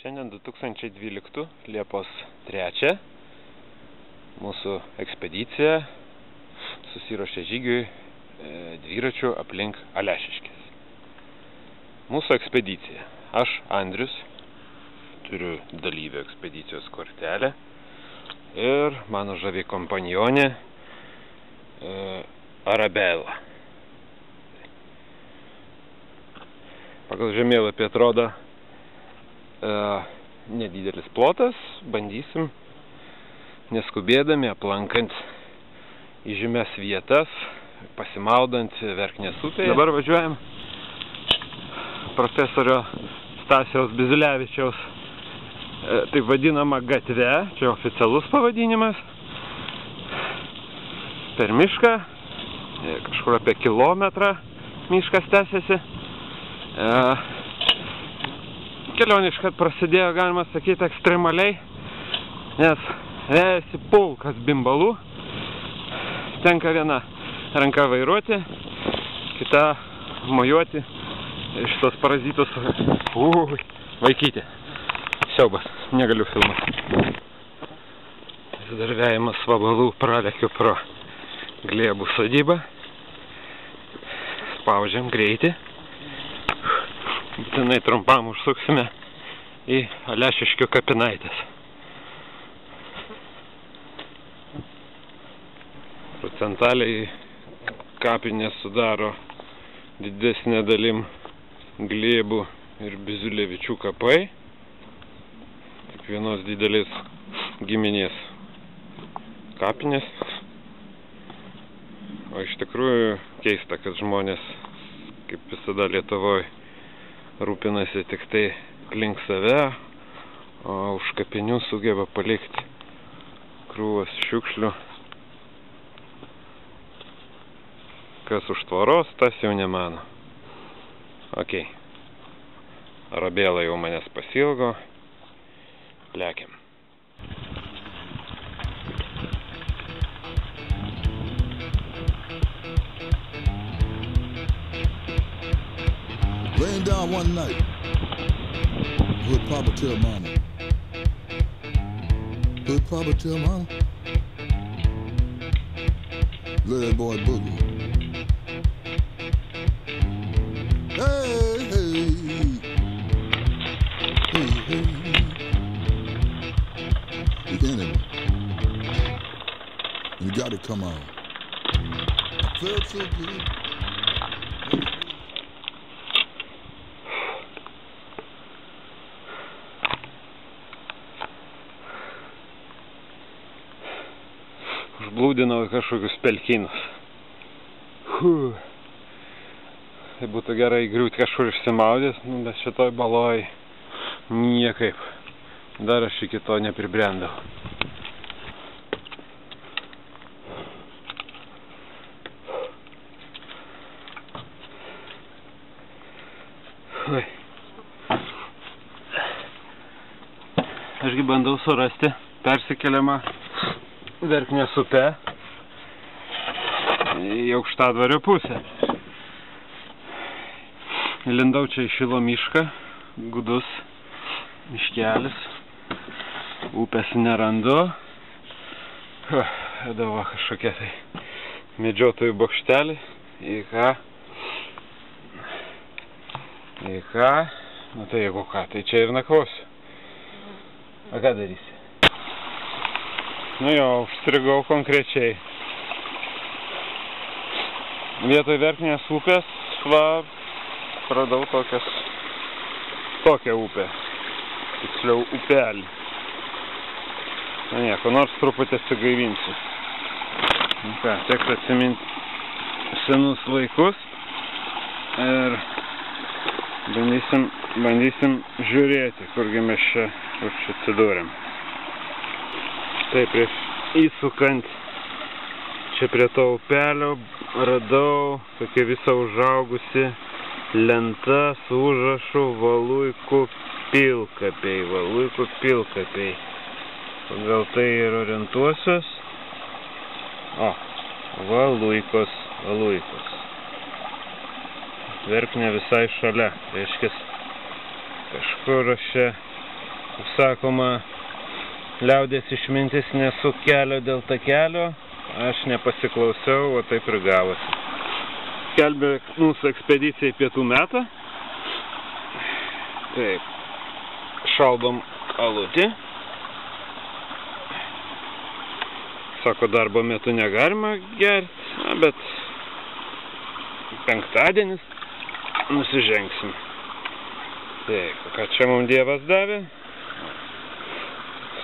Šiandien 2012 Liepos 3 mūsų ekspedicija susiruošė žygiui dviračių aplink Alešiškes. Mūsų ekspedicija. Aš, Andrius, turiu dalyvio ekspedicijos kortelę ir mano žavi kompanionė Arabela. Pagal žemėlapį atrodo nedidelis plotas, bandysim neskubėdami, aplankant įžymias vietas, pasimaudant Verknės upėje. Dabar važiuojam profesorio Stasiaus Biziulevičiaus taip vadinama gatve, čia oficialus pavadinimas, per mišką, kažkur apie kilometrą miškas tęsiasi. Kelionė iškart prasidėjo, galima sakyti, ekstremaliai, nes vejasi pulkas bimbalų, tenka viena ranka vairuoti, kita mojuoti šitos parazitus vaikyti. Siaubas, negaliu filmuoti. Sudarvėjimas vabalų, pralekiu pro Glėbų sodybą, spaudžiam greitį. Būtinai trumpam užsuksime į Alešiškių kapinaitės. Procentaliai kapinės sudaro didesnė dalim Glėbų ir Biziulevičių kapai, kaip vienos didelės giminės kapinės. O iš tikrųjų keista, kad žmonės, kaip visada Lietuvoje, rūpinasi tik tai aplink save, o už kapinių sugeba palikti krūvas šiukšlių. Kas už tvoros, tas jau nemano. Ok. Arabela jau manęs pasilgo. Lekiam. Laying down one night, would Papa tell Mama? Would Papa tell Mama? Let that boy boogie. Hey, hey, hey, hey. You can't ever. You got to come on. I felt so good. Užblūdinau kažkokius pelkynus. Tai būtų gerai griūti kažkur išsimaudęs, bet šitoj baloj niekaip. Dar aš iki to nepribrendau. Ašgi bandau surasti persikeliamą Verknės upę į Aukštadvario pusę. Lindau čia į Šilo mišką, gudus miškelis, upės nerandu. Davo kažkokie tai medžiotojų bokštelį, į ką, nu tai jeigu ką, tai čia ir nakvosiu. A ką darysi? Nu jo, užstrigau konkrečiai. Vietoj Verknės upės, radau tokią upę. Tiksliau upelį. Na nieko, nors truputį atsigaivinsiu. Nu ką, teks atsiminti senus laikus ir bandysim žiūrėti, kurgi mes čia atsidūrėm. Taip, prieš įsukant čia prie to upelio radau tokia visa užaugusi lenta su užrašu Valuikų pilkapiai. Gal tai ir orientuosios. O, Valuikos. Verknė visai šalia. Reiškia, kažkur aš čia sakoma, liaudės išmintis nesuk kelio dėl takelio, aš nepasiklausiau, o taip ir gavosi. Skelbė mūsų ekspedicija į pietų metą. Taip, šaldom alutį. Sako, darbo metu negalima gerti, bet penktadienis nusižengsim. Taip, ką čia mums Dievas davė?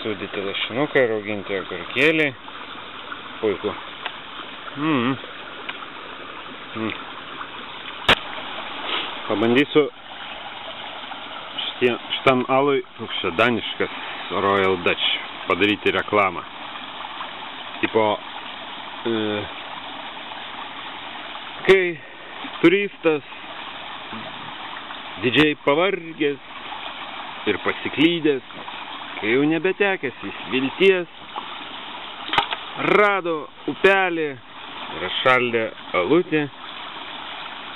Sūdyti lašinukai, rauginti agurkėliai. Puiku. Pabandysiu šitam alui, koks čia daniškas Royal Dutch, padaryti reklamą. Tipo, kai turistas didžiai pavargęs ir pasiklydęs, kai jau nebetekęs jis vilties, rado upelį ir šaldė alutį,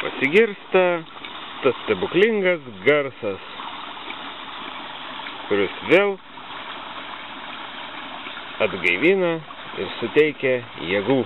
pasigirsta tas stebuklingas garsas, kuris vėl atgaivina ir suteikia jėgų.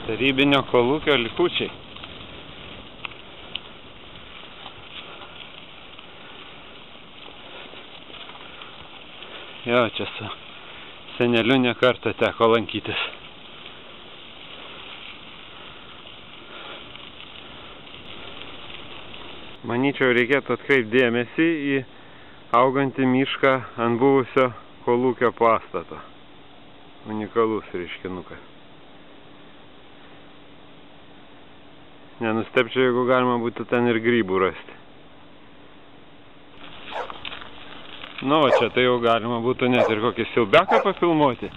Tarybinio kolūkio likučiai. Jo, čia su seneliu ne kartą teko lankytis. Manyčiau, reikėtų atkreipti dėmesį į augantį mišką ant buvusio kolūkio pastato. Unikalus reiškinukas. Nenustepčiau, jeigu galima būtų ten ir grybų rasti. Nu, o čia tai jau galima būtų net ir kokį silbeką pafilmuoti.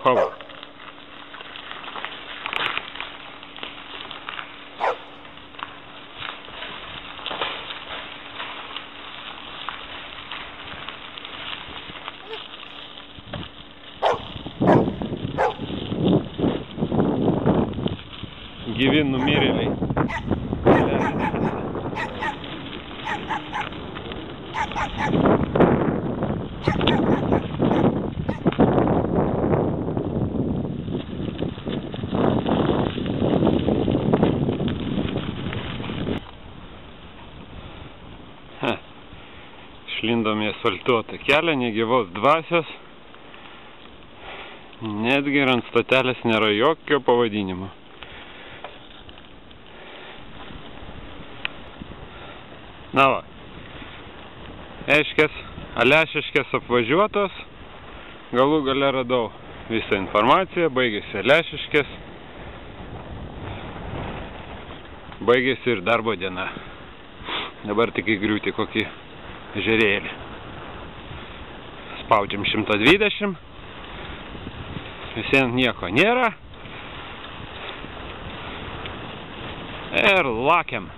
Hova. Gyvi numirėliai. Išlindom į asfaltuotą kelią, negyvos dvasios. Netgi ant stotelės nėra jokio pavadinimo. Na va, Alešiškės apvažiuotos, galų gale radau visą informaciją, baigėsi Alešiškės, baigėsi ir darbo diena. Dabar tik įgriūti kokį ežerėlį. Spaudžiam 120, visien nieko nėra ir lakiam.